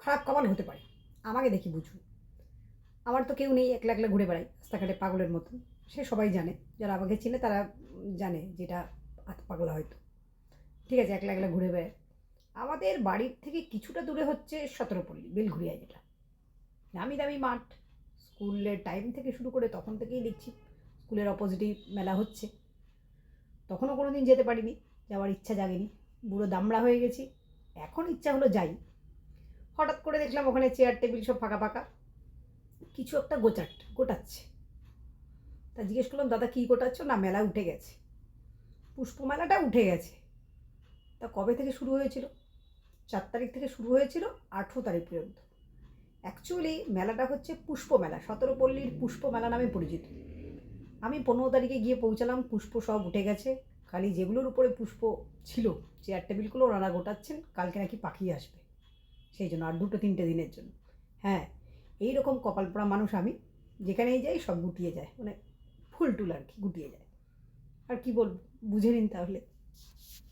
খারাপ কপাল হতে পারে, আমাকে দেখি বুঝুন। আমার তো কেউ নেই, একলা একলা ঘুরে বেড়াই রাস্তাঘাটে পাগলের মতন। সে সবাই জানে, যারা আমাকে চেনে তারা জানে যেটা পাগলা হয়তো। ঠিক আছে, একলা একলা ঘুরে বেড়ায়। আমাদের বাড়ির থেকে কিছুটা দূরে হচ্ছে সতেরোপল্লী, বেলঘুরিয়া যেটা। নামি দামি মাঠ, স্কুলের টাইম থেকে শুরু করে তখন থেকেই দেখছি স্কুলের অপোজিটেই মেলা হচ্ছে। তখনও কোনো দিন যেতে পারিনি, যাওয়ার ইচ্ছা জাগেনি, বুড়ো দামড়া হয়ে গেছি। এখন ইচ্ছা হলো যাই। হঠাৎ করে দেখলাম ওখানে চেয়ার টেবিল সব ফাঁকা ফাঁকা, কিছু একটা গোটাচ্ছে। তা জিজ্ঞেস করলাম, দাদা কী গোটাচ্ছ? না, মেলা উঠে গেছে, পুষ্পমেলাটা উঠে গেছে। তা কবে থেকে শুরু হয়েছিল? 4 তারিখ থেকে শুরু হয়েছিল, 18 তারিখ পর্যন্ত। অ্যাকচুয়ালি মেলাটা হচ্ছে পুষ্প মেলা, সতেরোপল্লীর পুষ্প মেলা নামে পরিচিত। আমি 15 তারিখে গিয়ে পৌঁছালাম, পুষ্প সব উঠে গেছে। খালি যেগুলোর উপরে পুষ্প ছিল, চেয়ার টেবিলগুলো ওনারা গোটাচ্ছেন, কালকে নাকি পাখি আসবে, সেই জন্য আর 2-3টে দিনের জন্য। হ্যাঁ, এইরকম কপাল পোড়া মানুষ আমি, যেখানেই যাই সব গুটিয়ে যায়, মানে ফুল টুল আর কি গুটিয়ে যায়। আর কি বলবো, বুঝে নিন তাহলে।